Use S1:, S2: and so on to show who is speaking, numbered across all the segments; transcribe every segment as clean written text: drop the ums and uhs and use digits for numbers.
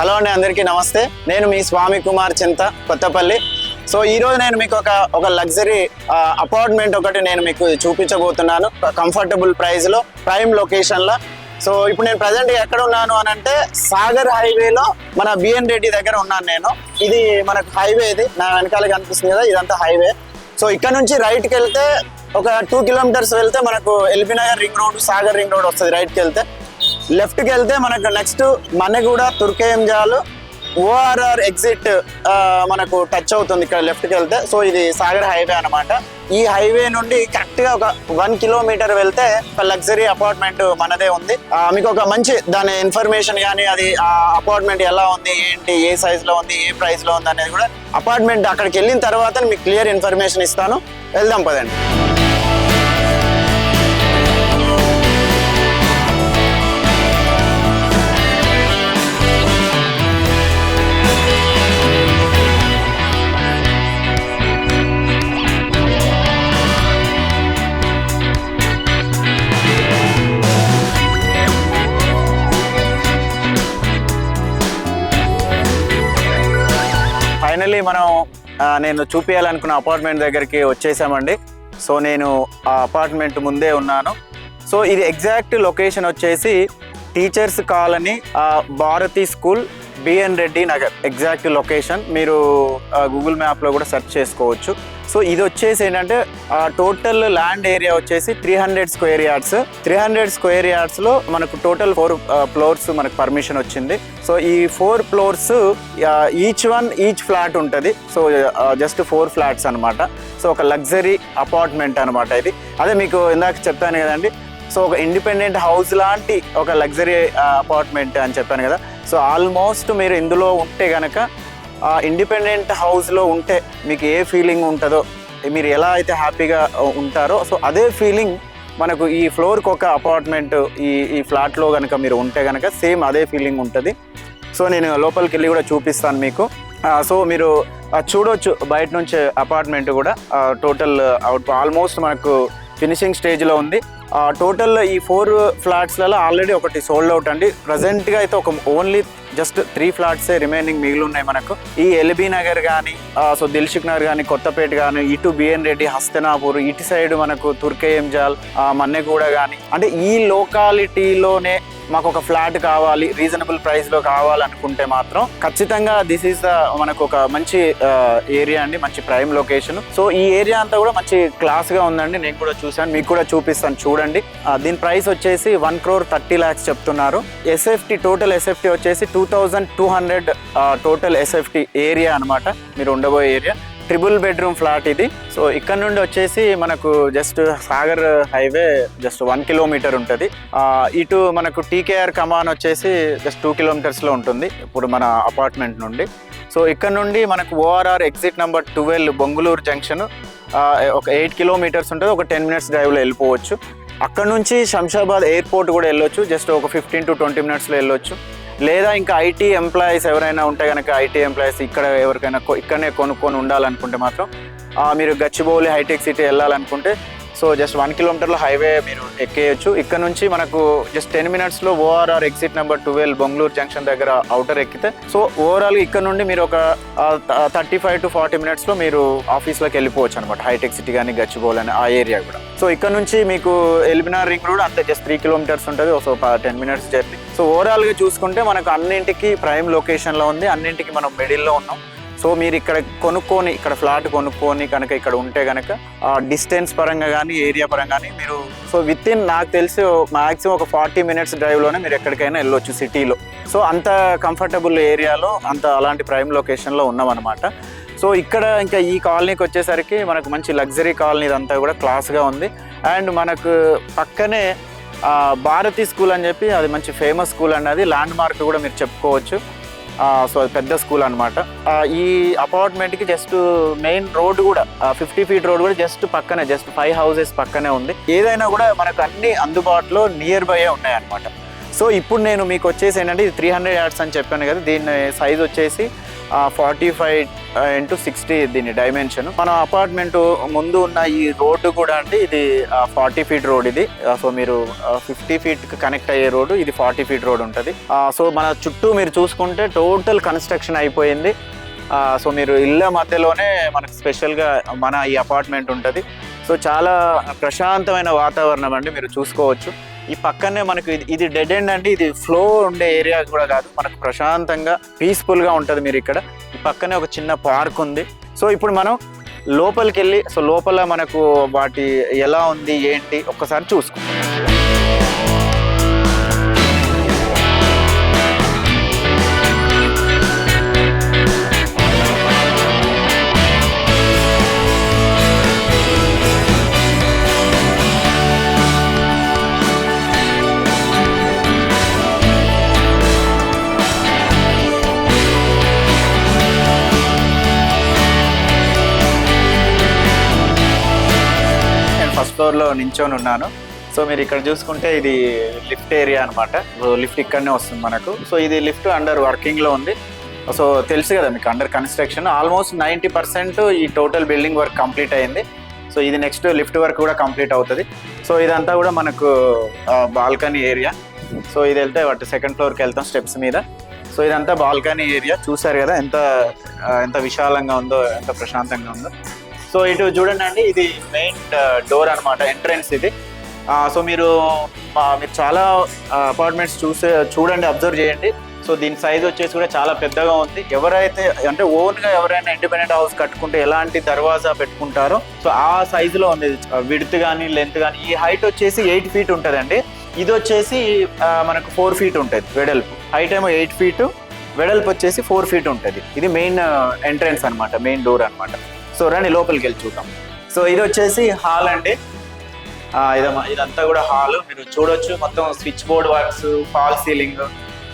S1: Hello అండి, అందరికీ నమస్తే. నేను మీ స్వామి కుమార్ చింత, కొత్తపల్లి. సో ఈరోజు నేను మీకు ఒక లగ్జరీ అపార్ట్మెంట్ ఒకటి నేను మీకు చూపించబోతున్నాను. కంఫర్టబుల్ ప్రైస్లో, ప్రైమ్ లొకేషన్లో. సో ఇప్పుడు నేను ప్రజెంట్ ఎక్కడ ఉన్నాను అని అంటే సాగర్ హైవేలో మన బిఎన్ రెడ్డి దగ్గర ఉన్నాను నేను. ఇది మనకు హైవే, ఇది నా వెనకాల కనిపిస్తుంది కదా, ఇదంతా హైవే. సో ఇక్కడ నుంచి రైట్కి వెళ్తే ఒక 2 కిలోమీటర్స్ వెళ్తే మనకు LB Nagar ring road, Sagar ring road వస్తుంది. రైట్కి వెళ్తే, లెఫ్ట్కి వెళ్తే మనకు నెక్స్ట్ మన్నెగూడ, తుర్కేంజాలు, ఓఆర్ఆర్ ఎగ్జిట్ మనకు టచ్ అవుతుంది ఇక్కడ లెఫ్ట్కి వెళ్తే. సో ఇది సాగర్ హైవే అనమాట. ఈ హైవే నుండి కరెక్ట్గా ఒక 1 కిలోమీటర్ వెళ్తే ఒక లగ్జరీ అపార్ట్మెంట్ మనదే ఉంది. మీకు ఒక మంచి దాని ఇన్ఫర్మేషన్ కానీ, అది ఆ అపార్ట్మెంట్ ఎలా ఉంది, ఏంటి, ఏ సైజులో ఉంది, ఏ ప్రైస్లో ఉంది అనేది కూడా అపార్ట్మెంట్ అక్కడికి వెళ్ళిన తర్వాత మీకు క్లియర్ ఇన్ఫర్మేషన్ ఇస్తాను. వెళ్దాం పదండి. ఫైనల్లీ నేను చూపించాలనుకున్న అపార్ట్మెంట్ దగ్గరికి వచ్చేసామండి. సో నేను ఆ అపార్ట్మెంట్ ముందే ఉన్నాను. సో ఇది ఎగ్జాక్ట్ లొకేషన్ వచ్చేసి teachers colony, Bharathi school, BN Reddy Nagar. Exact location మీరు గూగుల్ మ్యాప్లో కూడా సెర్చ్ చేసుకోవచ్చు. సో ఇది వచ్చేసి ఏంటంటే టోటల్ ల్యాండ్ ఏరియా వచ్చేసి 300 స్క్వేర్ యార్డ్స్. 300 స్క్వేర్ యార్డ్స్లో మనకు టోటల్ 4 ఫ్లోర్స్ మనకు పర్మిషన్ వచ్చింది. సో ఈ 4 ఫ్లోర్స్ ఈచ్ ఫ్లాట్ ఉంటుంది. సో జస్ట్ 4 ఫ్లాట్స్ అనమాట. సో ఒక లగ్జరీ అపార్ట్మెంట్ అనమాట ఇది. అదే మీకు ఇందాక చెప్పాను కదండి, సో ఒక ఇండిపెండెంట్ హౌస్ లాంటి ఒక లగ్జరీ అపార్ట్మెంట్ అని చెప్పాను కదా. సో ఆల్మోస్ట్ మీరు ఇందులో ఉంటే కనుక, ఇండిపెండెంట్ హౌస్లో ఉంటే మీకు ఏ ఫీలింగ్ ఉంటుందో, మీరు ఎలా అయితే హ్యాపీగా ఉంటారో, సో అదే ఫీలింగ్ మనకు ఈ ఫ్లోర్కి ఒక అపార్ట్మెంట్ ఈ ఫ్లాట్లో కనుక మీరు ఉంటే కనుక సేమ్ అదే ఫీలింగ్ ఉంటుంది. సో నేను లోపలికి వెళ్ళి కూడా చూపిస్తాను మీకు. సో మీరు చూడవచ్చు బయట నుంచి అపార్ట్మెంట్ కూడా. టోటల్ ఆల్మోస్ట్ మనకు ఫినిషింగ్ స్టేజ్లో ఉంది. టోటల్ ఈ 4 ఫ్లాట్స్లలో ఆల్రెడీ ఒకటి సోల్డ్ అవుట్ అండి. ప్రజెంట్గా అయితే ఓన్లీ జస్ట్ 3 ఫ్లాట్సే రిమైనింగ్ మిగిలి ఉన్నాయి మనకు. ఈ ఎల్బీ నగర్ కానీ, సో దిల్సుఖ్ నగర్ కానీ, కొత్తపేట కానీ, ఇటు బిఎన్ రెడ్డి, హస్తనాపూర్, ఇటు సైడ్ మనకు తుర్కేంజాల్, మన్నెగూడ కానీ, అంటే ఈ లోకాలిటీలోనే మాకు ఒక ఫ్లాట్ కావాలి, రీజనబుల్ ప్రైస్లో కావాలనుకుంటే మాత్రం ఖచ్చితంగా దిస్ ఈస్ మనకు ఒక మంచి ఏరియా అండి, మంచి ప్రైమ్ లొకేషన్. సో ఈ ఏరియా అంతా కూడా మంచి క్లాస్గా ఉందండి. నేను కూడా చూశాను, మీకు కూడా చూపిస్తాను చూడండి. దీని ప్రైస్ వచ్చేసి 1,30,00,000 చెప్తున్నారు. ఎస్ఎఫ్టీ, టోటల్ ఎస్ఎఫ్టీ వచ్చేసి 2,200 టోటల్ ఎస్ఎఫ్టీ ఏరియా అనమాట మీరు ఉండబోయే ఏరియా. 3 బెడ్రూమ్ ఫ్లాట్ ఇది. సో ఇక్కడ నుండి వచ్చేసి మనకు just Sagar highway just 1 kilometre ఉంటుంది. ఇటు మనకు టీకేఆర్ కమాన్ వచ్చేసి జస్ట్ 2 కిలోమీటర్స్లో ఉంటుంది ఇప్పుడు మన అపార్ట్మెంట్ నుండి. సో ఇక్కడ నుండి మనకు ORR exit number 12 Bongulur junction ఒక 8 కిలోమీటర్స్ ఉంటుంది. ఒక 10 మినిట్స్ డ్రైవ్లో వెళ్ళిపోవచ్చు. అక్కడ నుంచి శంషాబాద్ ఎయిర్పోర్ట్ కూడా వెళ్ళొచ్చు, జస్ట్ ఒక 15 to 20 మినిట్స్లో వెళ్ళొచ్చు. లేదా ఇంకా ఐటీ ఎంప్లాయీస్ ఎవరైనా ఉంటే కనుక, ఐటీ ఎంప్లాయీస్ ఇక్కడ ఎవరికైనా ఇక్కడనే కొనుక్కొని ఉండాలనుకుంటే మాత్రం మీరు గచ్చిబౌలి హైటెక్ సిటీ వెళ్ళాలనుకుంటే సో జస్ట్ 1 కిలోమీటర్లో హైవే మీరు ఎక్కేయచ్చు. ఇక్కడ నుంచి మనకు జస్ట్ 10 మినిట్స్లో ORR exit number 12 Bongulur junction దగ్గర అవుటర్ ఎక్కితే, సో ఓవరాల్ ఇక్కడ నుండి మీరు ఒక 35 to 40 మినిట్స్లో మీరు ఆఫీస్లోకి వెళ్ళిపోవచ్చు అనమాట. హైటెక్ సిటీ కానీ, గచ్చిబౌలి అని ఆ ఏరియా కూడా. సో ఇక్కడ నుంచి మీకు ఎల్బీ నగర్ రింగ్ రోడ్ అంతే జస్ట్ 3 కిలోమీటర్స్ ఉంటుంది. So 10 minutes journey. సో ఓవరాల్గా చూసుకుంటే మనకు అన్నింటికి ప్రైమ్ లొకేషన్లో ఉంది, అన్నింటికి మనం మిడిల్లో ఉన్నాం. సో మీరు ఇక్కడ కొనుక్కొని, ఇక్కడ ఫ్లాట్ కొనుక్కొని కనుక ఇక్కడ ఉంటే కనుక డిస్టెన్స్ పరంగా కానీ, ఏరియా పరంగా కానీ మీరు సో విత్-ఇన్ నాకు తెలిసి మ్యాక్సిమం ఒక 40 మినిట్స్ డ్రైవ్లోనే మీరు ఎక్కడికైనా వెళ్ళొచ్చు సిటీలో. సో అంత కంఫర్టబుల్ ఏరియాలో, అంత అలాంటి ప్రైమ్ లొకేషన్లో ఉన్నామన్నమాట. సో ఇక్కడ ఇంకా ఈ కాలనీకి వచ్చేసరికి మనకు మంచి లగ్జరీ కాలనీ, ఇదంతా కూడా క్లాస్గా ఉంది. అండ్ మనకు పక్కనే భారతి స్కూల్ అని చెప్పి, అది మంచి ఫేమస్ స్కూల్ అండి. అది ల్యాండ్ మార్క్ కూడా మీరు చెప్పుకోవచ్చు. సో అది పెద్ద స్కూల్ అనమాట. ఈ అపార్ట్మెంట్కి జస్ట్ మెయిన్ రోడ్ కూడా 50 ఫీట్ రోడ్ కూడా జస్ట్ పక్కనే, జస్ట్ 5 హౌసెస్ పక్కనే ఉంది. ఏదైనా కూడా మనకు అన్ని అందుబాటులో నియర్ బై ఉన్నాయన్నమాట. సో ఇప్పుడు నేను మీకు వచ్చేసి ఏంటంటే ఇది 300 యార్డ్స్ అని చెప్పాను కదా, దీని సైజ్ వచ్చేసి 45x60 దీని డైమెన్షన్. మన అపార్ట్మెంట్ ముందు ఉన్న ఈ రోడ్డు కూడా అంటే ఇది 40 ఫీట్ రోడ్ ఇది. సో మీరు 50 ఫీట్ కనెక్ట్ అయ్యే రోడ్డు, ఇది 40 ఫీట్ రోడ్ ఉంటుంది. సో మన చుట్టూ మీరు చూసుకుంటే టోటల్ కన్స్ట్రక్షన్ అయిపోయింది. సో మీరు ఇళ్ళ మధ్యలోనే మనకు స్పెషల్గా మన ఈ అపార్ట్మెంట్ ఉంటుంది. సో చాలా ప్రశాంతమైన వాతావరణం అండి, మీరు చూసుకోవచ్చు. ఈ పక్కనే మనకు ఇది డెడ్ ఎండ్ అండి, ఇది ఫ్లో ఉండే ఏరియా కూడా కాదు, మనకు ప్రశాంతంగా పీస్ఫుల్గా ఉంటుంది. మీరు ఇక్కడ ఈ పక్కనే ఒక చిన్న పార్క్ ఉంది. సో ఇప్పుడు మనం లోపలికి వెళ్ళి సో లోపల మనకు వాటి ఎలా ఉంది ఏంటి ఒక్కసారి చూసుకుంటాం. ఫస్ట్ ఫ్లోర్లో నించొని ఉన్నాను. సో మీరు ఇక్కడ చూసుకుంటే ఇది లిఫ్ట్ ఏరియా అనమాట. లిఫ్ట్ ఇక్కడనే వస్తుంది మనకు. సో ఇది లిఫ్ట్ అండర్ వర్కింగ్లో ఉంది. సో తెలుసు కదా మీకు, అండర్ కన్స్ట్రక్షన్. ఆల్మోస్ట్ 90% ఈ టోటల్ బిల్డింగ్ వర్క్ కంప్లీట్ అయింది. సో ఇది నెక్స్ట్ లిఫ్ట్ వర్క్ కూడా కంప్లీట్ అవుతుంది. సో ఇదంతా కూడా మనకు బాల్కనీ ఏరియా. సో ఇది వెళ్తే వాటి సెకండ్ ఫ్లోర్కి వెళ్తాం స్టెప్స్ మీద. సో ఇదంతా బాల్కనీ ఏరియా. చూసారు కదా ఎంత విశాలంగా ఉందో, ఎంత ప్రశాంతంగా ఉందో. సో ఇటు చూడండి అండి, ఇది మెయిన్ డోర్ అనమాట, ఎంట్రన్స్ ఇది. సో మీరు చాలా అపార్ట్మెంట్స్ చూడండి, అబ్జర్వ్ చేయండి. సో దీని సైజ్ వచ్చేసి కూడా చాలా పెద్దగా ఉంది. ఎవరైతే అంటే ఓన్గా ఎవరైనా ఇండిపెండెంట్ హౌస్ కట్టుకుంటే ఎలాంటి దర్వాజా పెట్టుకుంటారో సో ఆ సైజులో ఉంది. విడ్త్ కానీ లెంత్ కానీ. ఈ హైట్ వచ్చేసి 8 ఫీట్ ఉంటుందండి. ఇది వచ్చేసి మనకు 4 ఫీట్ ఉంటుంది వెడల్పు. హైట్ ఏమో 8 ఫీట్, వెడల్పు వచ్చేసి 4 ఫీట్ ఉంటుంది. ఇది మెయిన్ ఎంట్రన్స్ అనమాట, మెయిన్ డోర్ అనమాట. సో రండి లోపలికి వెళ్ళి చూద్దాం. సో ఇది వచ్చేసి హాల్ అండి. ఇదంతా కూడా హాల్ మీరు చూడొచ్చు. మొత్తం switch board works, fall ceiling,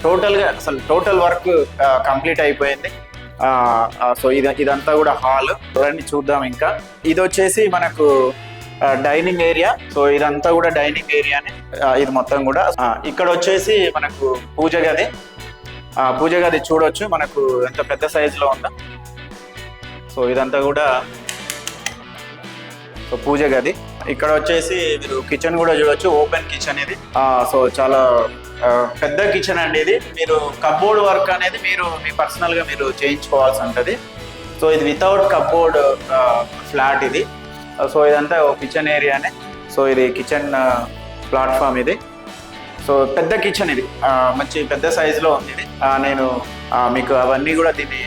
S1: టోటల్గా అసలు టోటల్ వర్క్ కంప్లీట్ అయిపోయింది. సో ఇదంతా కూడా హాల్. రండి చూద్దాం. ఇంకా ఇది వచ్చేసి మనకు డైనింగ్ ఏరియా. సో ఇదంతా కూడా డైనింగ్ ఏరియానే ఇది మొత్తం కూడా. ఇక్కడ వచ్చేసి మనకు పూజ గది. పూజ గది చూడొచ్చు మనకు ఎంత పెద్ద సైజులో ఉందో. సో ఇదంతా కూడా సో పూజ గది. ఇక్కడ వచ్చేసి మీరు కిచెన్ కూడా చూడొచ్చు, ఓపెన్ కిచెన్ ఇది. సో చాలా పెద్ద కిచెన్ అండి ఇది. మీరు కప్బోర్డ్ వర్క్ అనేది మీ పర్సనల్గా మీరు చేయించుకోవాల్సి ఉంటుంది. సో ఇది వితౌట్ కప్బోర్డ్ ఫ్లాట్ ఇది. సో ఇదంతా కిచెన్ ఏరియానే. సో ఇది కిచెన్ ప్లాట్ఫామ్ ఇది. సో పెద్ద కిచెన్ ఇది, మంచి పెద్ద సైజులో ఉంది ఇది. నేను మీకు అవన్నీ కూడా దీన్ని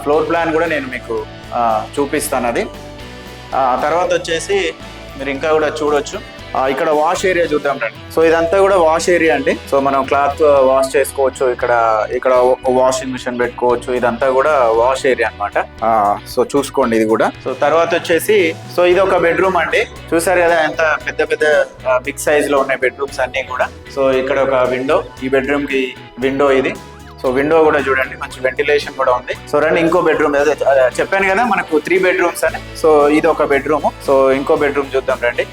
S1: ఫ్లోర్ ప్లాన్ కూడా నేను మీకు చూపిస్తాను. అది తర్వాత వచ్చేసి మీరు ఇంకా కూడా చూడొచ్చు. ఇక్కడ వాష్ ఏరియా చూద్దాం రండి. సో ఇదంతా కూడా వాష్ ఏరియా అండి. సో మనం క్లాత్ వాష్ చేసుకోవచ్చు. ఇక్కడ వాషింగ్ మిషన్ పెట్టుకోవచ్చు. ఇదంతా కూడా వాష్ ఏరియా అనమాట. సో చూసుకోండి ఇది కూడా. సో తర్వాత వచ్చేసి సో ఇది ఒక బెడ్రూమ్ అండి. చూసారు కదా ఎంత పెద్ద బిగ్ సైజ్ లో ఉన్నాయి బెడ్రూమ్స్ అన్ని కూడా. సో ఇక్కడ ఒక విండో, ఈ బెడ్రూమ్ కి విండో ఇది. సో విండో కూడా చూడండి, మంచి వెంటిలేషన్ కూడా ఉంది. సో రండి ఇంకో బెడ్రూమ్, చెప్పాను కదా మనకు 3 బెడ్రూమ్స్ అని. సో ఇది ఒక బెడ్రూమ్. సో ఇంకో బెడ్రూమ్ చూద్దాం రండి.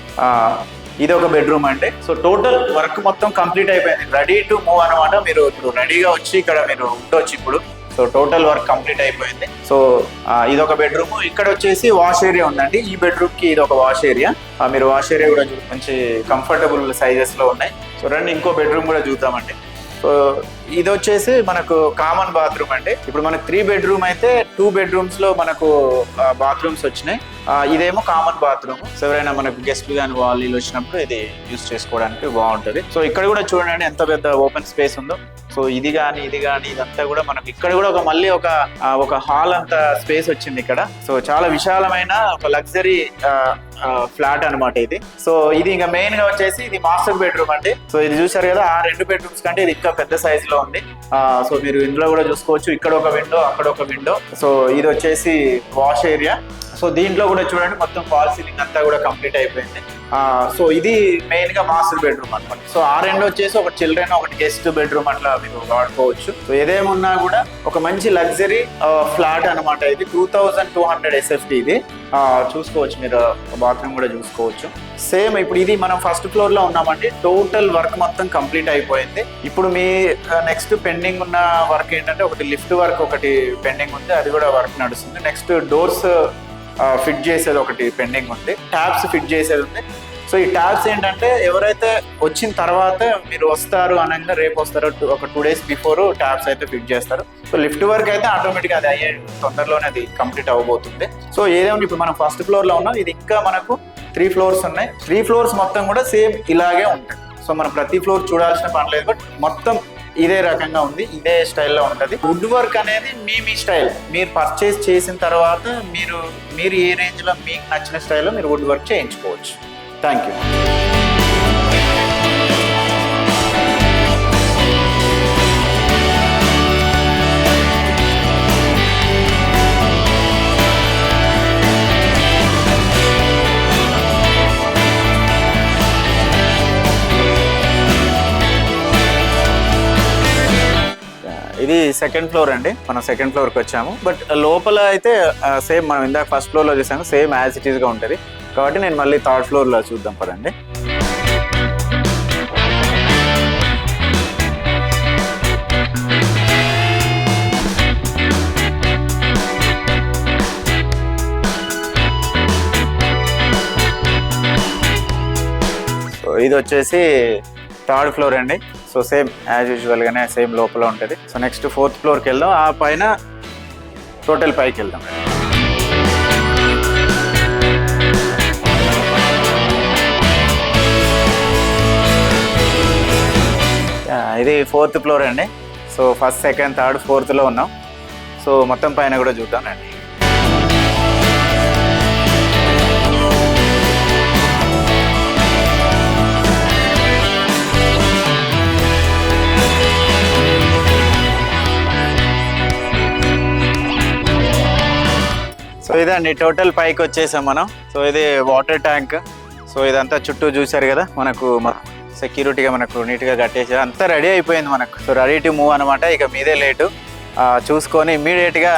S1: ఇది ఒక బెడ్రూమ్ అండి. సో టోటల్ వర్క్ మొత్తం కంప్లీట్ అయిపోయింది, రెడీ టు మూవ్ అనమాట. మీరు ఇప్పుడు రెడీగా వచ్చి ఇక్కడ మీరు ఉండొచ్చు ఇప్పుడు. సో టోటల్ వర్క్ కంప్లీట్ అయిపోయింది. సో ఇది ఒక బెడ్రూమ్. ఇక్కడ వచ్చేసి వాష్ ఏరియా ఉందండి. ఈ బెడ్రూమ్ కి ఇది ఒక వాష్ ఏరియా. మీరు వాష్ ఏరియా కూడా మంచి కంఫర్టబుల్ సైజెస్ లో ఉన్నాయి. సో రండి ఇంకో బెడ్రూమ్ కూడా చూద్దామండి. సో ఇది వచ్చేసి మనకు కామన్ బాత్రూమ్ అండి. ఇప్పుడు మనకు 3 బెడ్రూమ్ అయితే 2 బెడ్రూమ్స్ లో మనకు బాత్రూమ్స్ వచ్చినాయి. ఇదేమో కామన్ బాత్రూమ్. సో ఎవరైనా మనకు గెస్ట్లు కానీ వాళ్ళు వచ్చినప్పుడు ఇది యూజ్ చేసుకోవడానికి బాగుంటుంది. సో ఇక్కడ కూడా చూడండి ఎంత పెద్ద ఓపెన్ స్పేస్ ఉందో. సో ఇది కానీ ఇదంతా కూడా మనకు ఇక్కడ కూడా మళ్ళీ ఒక హాల్ అంత స్పేస్ వచ్చింది ఇక్కడ. సో చాలా విశాలమైన ఒక లగ్జరీ ఫ్లాట్ అనమాట ఇది. సో ఇది ఇంకా మెయిన్ గా వచ్చేసి ఇది మాస్టర్ బెడ్రూమ్ అండి. సో ఇది చూసారు కదా, ఆ 2 బెడ్రూమ్స్ కంటే ఇది ఇంకా పెద్ద సైజ్ లో ఉంది. సో మీరు ఇంట్లో కూడా చూసుకోవచ్చు. ఇక్కడ ఒక విండో, అక్కడ ఒక విండో. సో ఇది వచ్చేసి వాష్ ఏరియా. సో దీంట్లో కూడా చూడండి మొత్తం ఫాల్ సీలింగ్ అంతా కూడా కంప్లీట్ అయిపోయింది. సో ఇది మెయిన్గా మాస్టర్ బెడ్రూమ్ అనమాట. సో ఆ రెండు వచ్చేసి ఒక చిల్డ్రన్ ఒకటి గెస్ట్ బెడ్రూమ్ అట్లా మీరు వాడుకోవచ్చు. సో ఏదేమున్నా కూడా ఒక మంచి లగ్జరీ ఫ్లాట్ అనమాట. ఇది 2200 SFT. ఇది చూసుకోవచ్చు మీరు, బాత్రూమ్ కూడా చూసుకోవచ్చు. సేమ్ ఇప్పుడు ఇది మనం ఫస్ట్ ఫ్లోర్ లో ఉన్నామండి. టోటల్ వర్క్ మొత్తం కంప్లీట్ అయిపోయింది. ఇప్పుడు మీ నెక్స్ట్ పెండింగ్ ఉన్న వర్క్ ఏంటంటే ఒకటి లిఫ్ట్ వర్క్ ఒకటి పెండింగ్ ఉంది, అది కూడా వర్క్ నడుస్తుంది. నెక్స్ట్ డోర్స్ ఫిట్ చేసేది ఒకటి పెండింగ్ ఉంది, ట్యాప్స్ ఫిట్ చేసేది ఉంది. సో ఈ ట్యాప్స్ ఏంటంటే ఎవరైతే వచ్చిన తర్వాత మీరు వస్తారు అనగా రేపు వస్తారో ఒక 2 days బిఫోర్ ట్యాప్స్ అయితే ఫిట్ చేస్తారు. సో లిఫ్ట్ వర్క్ అయితే ఆటోమేటిక్గా అది అయ్యే తొందరలోనే అది కంప్లీట్ అవ్వబోతుంది. సో ఏదేమో ఇప్పుడు మనం ఫస్ట్ ఫ్లోర్ లో ఉన్నాం. ఇది ఇంకా మనకు 3 floors ఉన్నాయి. 3 floors మొత్తం కూడా సేమ్ ఇలాగే ఉంటాయి. సో మనం ప్రతి ఫ్లోర్ చూడాల్సిన పని లేదు, బట్ మొత్తం ఇదే రకంగా ఉంది, ఇదే స్టైల్లో ఉంటుంది. వుడ్ వర్క్ అనేది మీ స్టైల్, మీరు పర్చేస్ చేసిన తర్వాత మీరు ఏ రేంజ్లో మీకు నచ్చిన స్టైల్లో మీరు వుడ్ వర్క్ చేయించుకోవచ్చు. Thank you. ఇది సెకండ్ ఫ్లోర్ అండి. మనం సెకండ్ ఫ్లోర్కి వచ్చాము. బట్ లోపల అయితే సేమ్ మనం ఇందాక ఫస్ట్ ఫ్లోర్లో చూసాము, సేమ్ యాజ్ ఇట్ ఈస్గా ఉంటుంది. కాబట్టి నేను మళ్ళీ థర్డ్ ఫ్లోర్లో చూద్దాం పదండి. సో ఇది వచ్చేసి థర్డ్ ఫ్లోర్ అండి. సో సేమ్ యాజ్ యూజువల్గానే సేమ్ లోపల ఉంటుంది. సో నెక్స్ట్ 4th ఫ్లోర్కి వెళ్దాం. ఆ పైన టోటల్ పైకి వెళ్దాం. ఇది 4th ఫ్లోర్ అండి. So first, second, third, 4th ఉన్నాం. సో మొత్తం పైన కూడా చూద్దామండి. సో ఇదండి టోటల్ పైకి వచ్చేసాం మనం. సో ఇది వాటర్ ట్యాంక్. సో ఇదంతా చుట్టూ చూసారు కదా, మనకు సెక్యూరిటీగా మనకు నీట్గా కట్టేసి అంతా రెడీ అయిపోయింది మనకు. సో రెడీ టు మూవ్ అనమాట. ఇక మీదే లేటు. చూసుకొని ఇమ్మీడియట్గా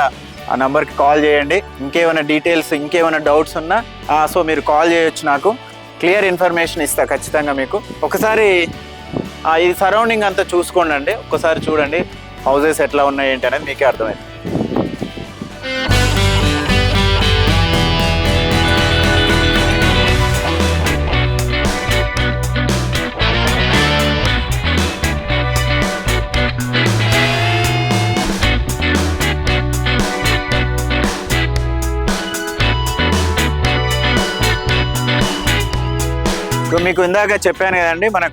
S1: ఆ నెంబర్కి కాల్ చేయండి. ఇంకేమైనా డీటెయిల్స్, ఇంకేమైనా డౌట్స్ ఉన్నా సో మీరు కాల్ చేయొచ్చు. నాకు క్లియర్ ఇన్ఫర్మేషన్ ఇస్తా ఖచ్చితంగా మీకు. ఒకసారి ఈ సరౌండింగ్ అంతా చూసుకోండి. ఒక్కసారి చూడండి హౌసెస్ ఎట్లా ఉన్నాయి ఏంటి అనేది మీకే అర్థమైంది. మీకు ఇందాక చెప్పాను కదండి, మన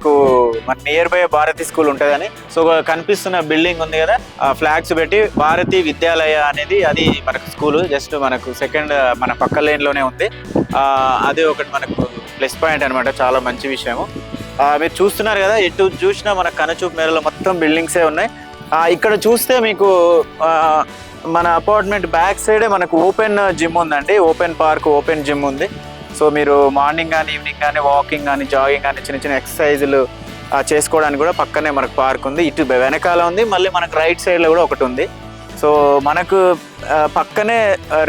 S1: నియర్ బై భారతి స్కూల్ ఉంటుందని. సో కనిపిస్తున్న బిల్డింగ్ ఉంది కదా, ఫ్లాగ్స్ పెట్టి భారతి విద్యాలయ అనేది అది మనకు స్కూల్. జస్ట్ మనకు సెకండ్ మన పక్క లైన్లోనే ఉంది. అది ఒకటి మనకు ప్లస్ పాయింట్ అనమాట, చాలా మంచి విషయము. మీరు చూస్తున్నారు కదా, ఎటు చూసినా మన కనుచూపు మేరలో మొత్తం బిల్డింగ్సే ఉన్నాయి. ఇక్కడ చూస్తే మీకు మన అపార్ట్మెంట్ బ్యాక్ సైడే మనకు ఓపెన్ జిమ్ ఉందండి. ఓపెన్ పార్క్, ఓపెన్ జిమ్ ఉంది. సో మీరు మార్నింగ్ కానీ ఈవినింగ్ కానీ వాకింగ్ కానీ జాగింగ్ కానీ చిన్న చిన్న ఎక్సర్సైజులు చేసుకోవడానికి కూడా పక్కనే మనకు పార్క్ ఉంది. ఇటు వెనకాల ఉంది, మళ్ళీ మనకు రైట్ సైడ్లో కూడా ఒకటి ఉంది. సో మనకు పక్కనే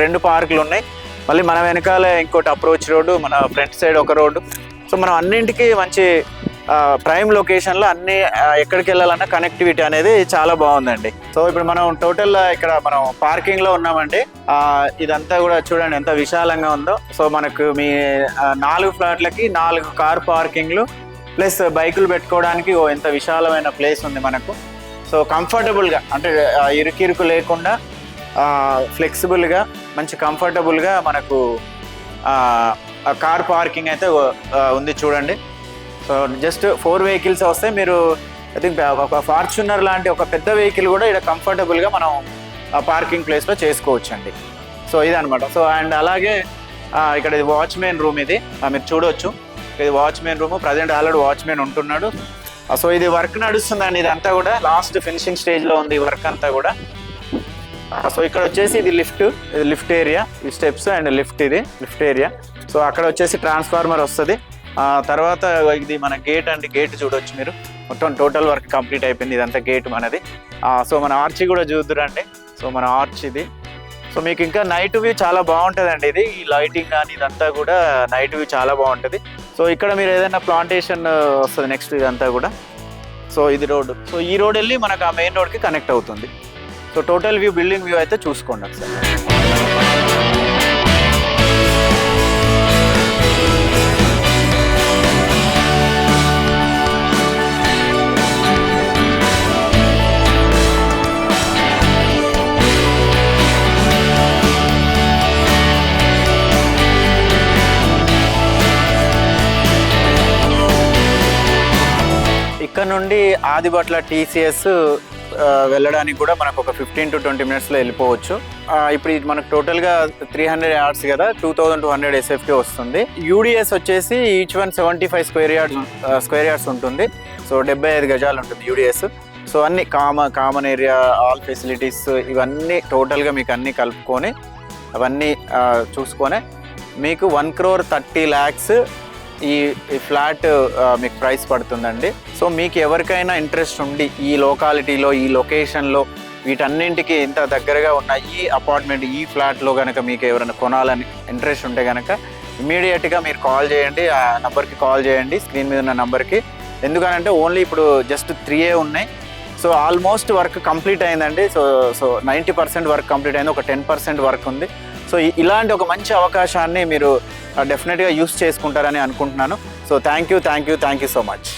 S1: 2 పార్కులు ఉన్నాయి. మళ్ళీ మన వెనకాల ఇంకోటి అప్రోచ్ రోడ్డు, మన ఫ్రంట్ సైడ్ ఒక రోడ్డు. సో మనం అన్నింటికి మంచి ప్రైమ్ లొకేషన్లో అన్ని ఎక్కడికి వెళ్ళాలన్నా కనెక్టివిటీ అనేది చాలా బాగుందండి. సో ఇప్పుడు మనం టోటల్ ఇక్కడ మనం పార్కింగ్లో ఉన్నామండి. ఇదంతా కూడా చూడండి ఎంత విశాలంగా ఉందో. సో మనకు మీ 4 ఫ్లాట్లకి 4 కార్ పార్కింగ్లు ప్లస్ బైకులు పెట్టుకోవడానికి ఎంత విశాలమైన ప్లేస్ ఉంది మనకు. సో కంఫర్టబుల్గా, అంటే ఇరుకిరుకు లేకుండా ఫ్లెక్సిబుల్గా మంచి కంఫర్టబుల్గా మనకు కార్ పార్కింగ్ అయితే ఉంది చూడండి. సో జస్ట్ 4 వెహికల్స్ వస్తాయి. మీరు ఐ థింక్ ఒక ఫార్చునర్ లాంటి ఒక పెద్ద వెహికల్ కూడా ఇక్కడ కంఫర్టబుల్గా మనం పార్కింగ్ ప్లేస్లో చేసుకోవచ్చు అండి. సో ఇదనమాట. సో అండ్ అలాగే ఇక్కడ ఇది వాచ్మెన్ రూమ్. ఇది మీరు చూడవచ్చు, ఇది watchman room. Present already watchman ఉంటున్నాడు. సో ఇది వర్క్ నడుస్తుందండి. ఇదంతా కూడా లాస్ట్ ఫినిషింగ్ స్టేజ్లో ఉంది ఈ వర్క్ అంతా కూడా. సో ఇక్కడ వచ్చేసి ఇది లిఫ్ట్ ఏరియా, ఈ స్టెప్స్ అండ్ లిఫ్ట్, ఇది లిఫ్ట్ ఏరియా. సో అక్కడ వచ్చేసి ట్రాన్స్ఫార్మర్ వస్తుంది. తర్వాత ఇది మన గేట్ అండి. గేట్ చూడొచ్చు మీరు, మొత్తం టోటల్ వర్క్ కంప్లీట్ అయిపోయింది. ఇదంతా గేట్ మనది. సో మన ఆర్చ్ కూడా చూద్దురండి. సో మన ఆర్చ్ ఇది. సో మీకు ఇంకా నైట్ వ్యూ చాలా బాగుంటుందండి. ఇది ఈ లైటింగ్ కానీ ఇదంతా కూడా నైట్ వ్యూ చాలా బాగుంటుంది. సో ఇక్కడ మీరు ఏదైనా ప్లాంటేషన్ వస్తుంది నెక్స్ట్ ఇదంతా కూడా. సో ఇది రోడ్. సో ఈ రోడ్ వెళ్ళి మనకు ఆ మెయిన్ రోడ్కి కనెక్ట్ అవుతుంది. So total view, building view అయితే చూసుకోండి ఒకసారి. ఇక్కడ నుండి ఆదిబట్ల TCS వెళ్ళడానికి కూడా మనకు ఒక 15 to 20 minutesలో వెళ్ళిపోవచ్చు. ఇప్పుడు ఇది మనకు టోటల్గా 300 yards కదా, 2200 SFT వస్తుంది. UDS వచ్చేసి ఈచ్ వన్ 75 square yards ఉంటుంది. సో 75 గజాలు ఉంటుంది UDS. సో అన్ని కామన్ ఏరియా, ఆల్ ఫెసిలిటీస్ ఇవన్నీ టోటల్గా మీకు అన్నీ కలుపుకొని అవన్నీ చూసుకొని మీకు 1,30 lakhs ఈ ఫ్లాట్ మీకు ప్రైస్ పడుతుందండి. సో మీకు ఎవరికైనా ఇంట్రెస్ట్ ఉండి ఈ లొకాలిటీలో, ఈ లొకేషన్లో వీటన్నింటికి ఇంత దగ్గరగా ఉన్న ఈ అపార్ట్మెంట్, ఈ ఫ్లాట్లో కనుక మీకు ఎవరైనా కొనాలని ఇంట్రెస్ట్ ఉంటే కనుక ఇమీడియట్గా మీరు కాల్ చేయండి. ఆ నెంబర్కి కాల్ చేయండి, స్క్రీన్ మీద ఉన్న నెంబర్కి. ఎందుకనంటే ఓన్లీ ఇప్పుడు జస్ట్ 3 ఉన్నాయి. సో ఆల్మోస్ట్ వర్క్ కంప్లీట్ అయిందండి. సో 90% వర్క్ కంప్లీట్ అయింది, ఒక 10% వర్క్ ఉంది. సో ఇలాంటి ఒక మంచి అవకాశాన్ని మీరు డెఫినెట్గా యూస్ చేసుకుంటారని అనుకుంటున్నాను. So thank you so much.